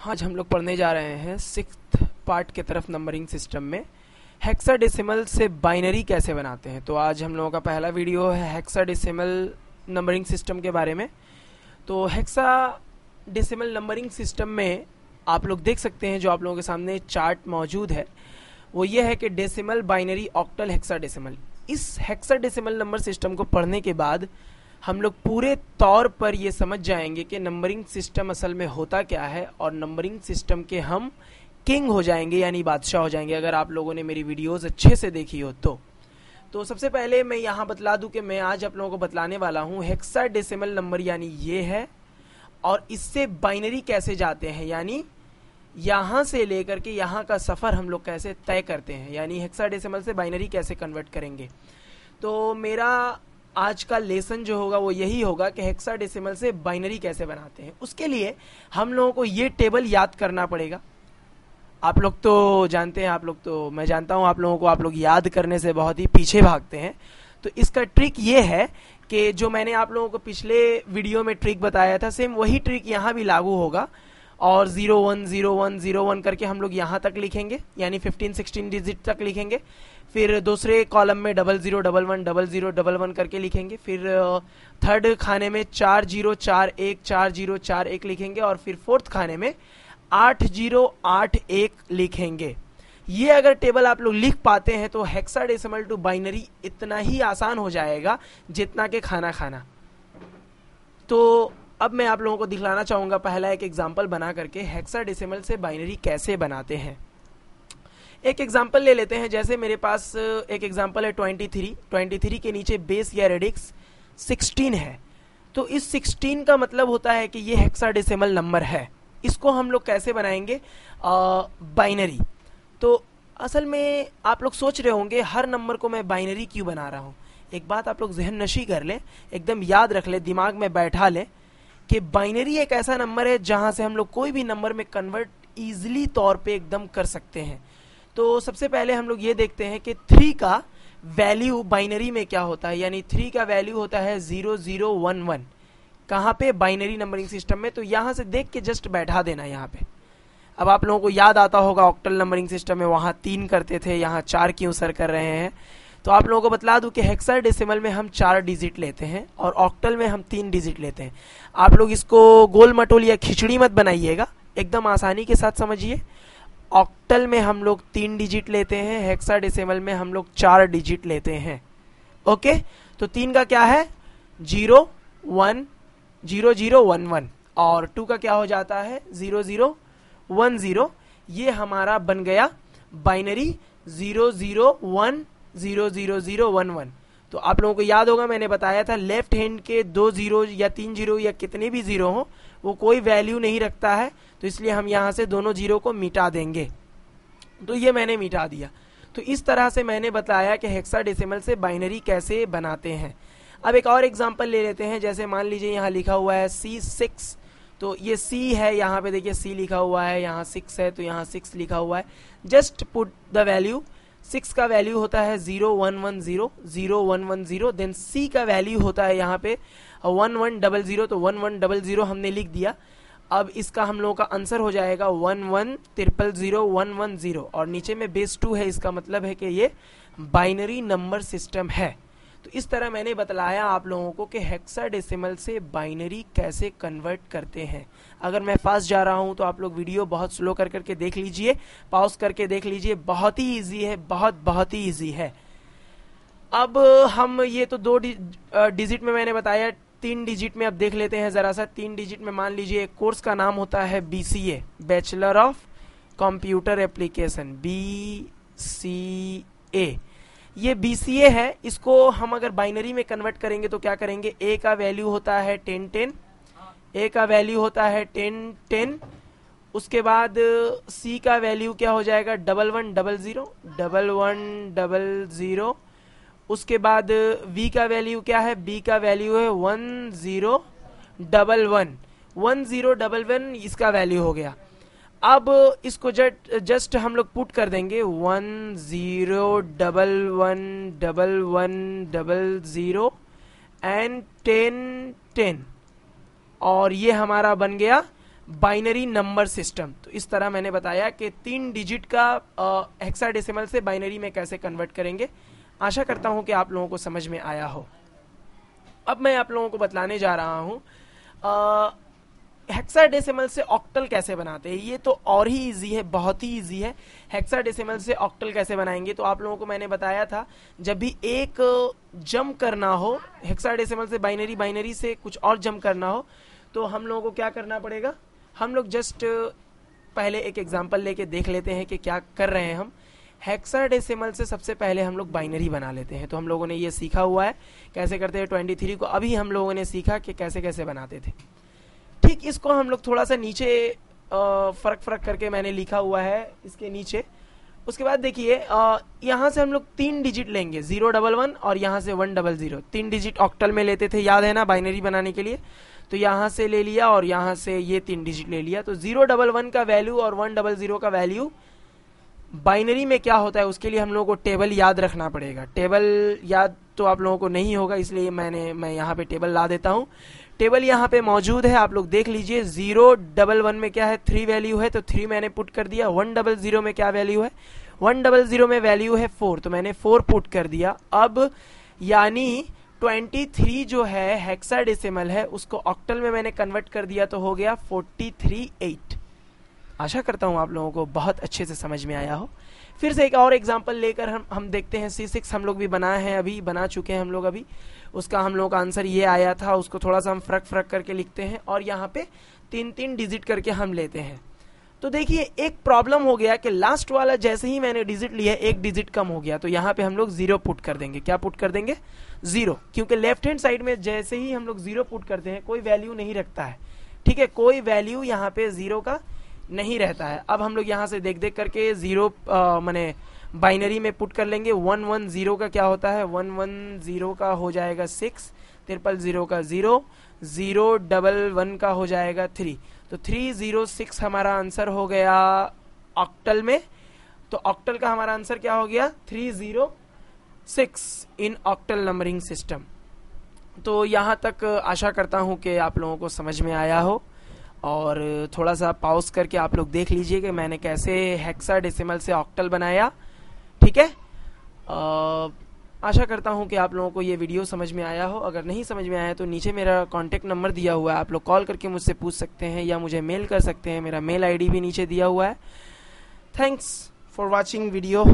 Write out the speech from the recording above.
आज हम लोग पढ़ने जा रहे हैं सिक्स्थ पार्ट के तरफ नंबरिंग सिस्टम में हेक्साडेसिमल से बाइनरी कैसे बनाते हैं। तो आज हम लोगों का पहला वीडियो है हेक्साडेसिमल नंबरिंग सिस्टम के बारे में। तो हेक्साडेसिमल नंबरिंग सिस्टम में आप लोग देख सकते हैं जो आप लोगों के सामने चार्ट मौजूद है वो ये है कि डेसिमल, बाइनरी, ऑक्टल, हेक्साडेसिमल। इस हेक्साडेसिमल नंबर सिस्टम को पढ़ने के बाद हम लोग पूरे तौर पर ये समझ जाएंगे कि नंबरिंग सिस्टम असल में होता क्या है और नंबरिंग सिस्टम के हम किंग हो जाएंगे, यानी बादशाह हो जाएंगे, अगर आप लोगों ने मेरी वीडियोस अच्छे से देखी हो तो सबसे पहले मैं यहाँ बतला दूं कि मैं आज आप लोगों को बतलाने वाला हूँ हेक्साडेसिमल नंबर यानी ये है, और इससे बाइनरी कैसे जाते हैं, यानी यहाँ से लेकर के यहाँ का सफ़र हम लोग कैसे तय करते हैं, यानी हेक्साडेसिमल से बाइनरी कैसे कन्वर्ट करेंगे। तो मेरा आज का लेसन जो होगा वो यही होगा कि हेक्साडेसिमल से बाइनरी कैसे बनाते हैं। उसके लिए हम लोगों को ये टेबल याद करना पड़ेगा। आप लोग तो जानते हैं, मैं जानता हूँ आप लोग याद करने से बहुत ही पीछे भागते हैं। तो इसका ट्रिक ये है कि जो मैंने आप लोगों को पिछले वीडियो में ट्रिक बताया था, सेम वही ट्रिक यहाँ भी लागू होगा। और 010101 करके हम लोग यहाँ तक लिखेंगे, यानी 15-16 डिजिट तक लिखेंगे। फिर दूसरे कॉलम में 00110011 करके लिखेंगे। फिर थर्ड खाने में 40414041 लिखेंगे, और फिर फोर्थ खाने में 8081 लिखेंगे। ये अगर टेबल आप लोग लिख पाते हैं तो हेक्साडेसिमल टू बाइनरी इतना ही आसान हो जाएगा जितना के खाना। तो अब मैं आप लोगों को दिखलाना चाहूंगा पहला एक एग्जाम्पल बना करके हेक्साडेसिमल से बाइनरी कैसे बनाते हैं। एक एग्जाम्पल ले लेते हैं, जैसे मेरे पास एक एग्जाम्पल है 23 के नीचे बेस या रेडिक्स 16 है। तो इस 16 का मतलब होता है कि ये हेक्साडेसिमल नंबर है। इसको हम लोग कैसे बनाएंगे बाइनरी। तो असल में आप लोग सोच रहे होंगे हर नंबर को मैं बाइनरी क्यों बना रहा हूँ। एक बात आप लोग जहन नशी कर लें, एकदम याद रख लें, दिमाग में बैठा लें कि बाइनरी एक ऐसा नंबर है जहां से हम लोग कोई भी नंबर में कन्वर्ट इजीली तौर पे एकदम कर सकते हैं। तो सबसे पहले हम लोग ये देखते हैं कि 3 का वैल्यू बाइनरी में क्या होता है, यानी 3 का वैल्यू होता है 0011। कहाँ पे? बाइनरी नंबरिंग सिस्टम में। तो यहाँ से देख के जस्ट बैठा देना यहाँ पे। अब आप लोगों को याद आता होगा ऑक्टल नंबरिंग सिस्टम में वहाँ 3 करते थे, यहाँ 4 क्यों सर कर रहे हैं। तो आप लोगों को बतला दूं कि हेक्साडेसिमल में हम 4 डिजिट लेते हैं और ऑक्टल में हम 3 डिजिट लेते हैं। आप लोग इसको गोल मटोल या खिचड़ी मत बनाइएगा, एकदम आसानी के साथ समझिए। ऑक्टल में हम लोग 3 डिजिट लेते हैं, हेक्साडेसिमल में हम लोग 4 डिजिट लेते हैं। ओके, तो 3 का क्या है 010011, और 2 का क्या हो जाता है 0010। ये हमारा बन गया बाइनरी 0010011। तो आप लोगों को याद होगा मैंने बताया था लेफ्ट हैंड के 2 जीरो या 3 जीरो या कितने भी जीरो हो वो कोई वैल्यू नहीं रखता है, तो इसलिए हम यहाँ से दोनों जीरो को मिटा देंगे। तो ये मैंने मिटा दिया। तो इस तरह से मैंने बताया कि हेक्साडेसिमल से बाइनरी कैसे बनाते हैं। अब एक और एग्जांपल ले लेते हैं, जैसे मान लीजिए यहाँ लिखा हुआ है C6। तो ये C है, यहाँ पे देखिए C लिखा हुआ है, यहाँ 6 है तो यहाँ 6 लिखा हुआ है। Just put the value. 6 का वैल्यू होता है 0110। देन C का वैल्यू होता है यहाँ पे 1100, तो 1100 हमने लिख दिया। अब इसका हम लोगों का आंसर हो जाएगा 11000110, और नीचे में बेस 2 है, इसका मतलब है कि ये बाइनरी नंबर सिस्टम है। तो इस तरह मैंने बतलाया आप लोगों को कि हेक्साडेसिमल से बाइनरी कैसे कन्वर्ट करते हैं। अगर मैं फास्ट जा रहा हूं तो आप लोग वीडियो बहुत स्लो कर करके देख लीजिए, पॉज करके देख लीजिए, बहुत ही इजी है, बहुत ही इजी है। अब हम ये तो 2 डिजिट में मैंने बताया, 3 डिजिट में अब देख लेते हैं जरा सा। 3 डिजिट में मान लीजिए एक कोर्स का नाम होता है BCA, bachelor of computer application, BCA। ये BCA है। इसको हम अगर बाइनरी में कन्वर्ट करेंगे तो क्या करेंगे, A का वैल्यू होता है 1010, A का वैल्यू होता है 1010। उसके बाद C का वैल्यू क्या हो जाएगा 1100। उसके बाद V का वैल्यू क्या है, B का वैल्यू है 1011 इसका वैल्यू हो गया। अब इसको जस्ट हम लोग पुट कर देंगे 101100 एंड 1010, और ये हमारा बन गया बाइनरी नंबर सिस्टम। तो इस तरह मैंने बताया कि 3 डिजिट का हेक्साडेसिमल से बाइनरी में कैसे कन्वर्ट करेंगे। आशा करता हूं कि आप लोगों को समझ में आया हो। अब मैं आप लोगों को बतलाने जा रहा हूं हेक्साडेसिमल से ऑक्टल कैसे बनाते हैं। ये तो और ही इजी है, बहुत ही इजी है। हेक्साडेसिमल से ऑक्टल कैसे बनाएंगे, तो आप लोगों को मैंने बताया था जब भी एक जंप करना हो हेक्साडेसिमल से बाइनरी, बाइनरी से कुछ और जंप करना हो, तो हम लोगों को क्या करना पड़ेगा। हम लोग जस्ट पहले एक एग्जांपल लेके देख लेते हैं कि क्या कर रहे हैं हम। हेक्साडेसिमल से सबसे पहले हम लोग बाइनरी बना लेते हैं। तो हम लोगों ने ये सीखा हुआ है कैसे करते हैं 23 को, अभी हम लोगों ने सीखा कि कैसे कैसे बनाते थे। ठीक इसको हम लोग थोड़ा सा नीचे फर्क करके मैंने लिखा हुआ है इसके नीचे। उसके बाद देखिए यहाँ से हम लोग 3 डिजिट लेंगे, 011 और यहाँ से 100। 3 डिजिट ऑक्टल में लेते थे, याद है ना, बाइनरी बनाने के लिए। तो यहाँ से ले लिया और यहाँ से ये 3 डिजिट ले लिया। तो 011 का वैल्यू और 100 का वैल्यू बाइनरी में क्या होता है, उसके लिए हम लोगों को टेबल याद रखना पड़ेगा। टेबल याद तो आप लोगों को नहीं होगा, इसलिए मैं यहाँ पे टेबल ला देता हूँ। टेबल यहाँ पे मौजूद है, आप लोग देख लीजिए। 011 में क्या है, 3 वैल्यू है, तो 3 मैंने पुट कर दिया। 100 में क्या वैल्यू है, 100 में वैल्यू है 4, तो मैंने 4 पुट कर दिया। अब यानी 23 जो है हेक्साडेसिमल है, उसको ऑक्टल में मैंने कन्वर्ट कर दिया, तो हो गया 438। आशा करता हूं आप लोगों को बहुत अच्छे से समझ में आया हो। फिर से एक और एग्जांपल लेकर हम देखते हैं। C6 हम लोग भी बनाए हैं, अभी बना चुके हैं हम लोग अभी। उसका हम लोग का आंसर ये आया था, उसको थोड़ा सा हम फर्क करके लिखते हैं और यहाँ पे 3 डिजिट करके हम लेते हैं। तो देखिए एक प्रॉब्लम हो गया कि लास्ट वाला जैसे ही मैंने डिजिट लिया 1 डिजिट कम हो गया, तो यहाँ पे हम लोग 0 पुट कर देंगे। क्या पुट कर देंगे, 0, क्योंकि लेफ्ट हैंड साइड में जैसे ही हम लोग 0 पुट करते हैं कोई वैल्यू नहीं रखता है। ठीक है, कोई वैल्यू यहाँ पे 0 का नहीं रहता है। अब हम लोग यहाँ से देख करके 0 माने बाइनरी में पुट कर लेंगे। 110 का क्या होता है, 110 का हो जाएगा 6, 000 का 0, 011 का हो जाएगा 3, तो 306 हमारा आंसर हो गया ऑक्टल में। तो ऑक्टल का हमारा आंसर क्या हो गया, 306 इन ऑक्टल नंबरिंग सिस्टम। तो यहाँ तक आशा करता हूँ कि आप लोगों को समझ में आया हो, और थोड़ा सा पॉज करके आप लोग देख लीजिए कि मैंने कैसे हेक्साडेसिमल से ऑक्टल बनाया। ठीक है, आशा करता हूं कि आप लोगों को ये वीडियो समझ में आया हो। अगर नहीं समझ में आया तो नीचे मेरा कॉन्टेक्ट नंबर दिया हुआ है, आप लोग कॉल करके मुझसे पूछ सकते हैं या मुझे मेल कर सकते हैं। मेरा मेल आईडी भी नीचे दिया हुआ है। Thanks for watching video.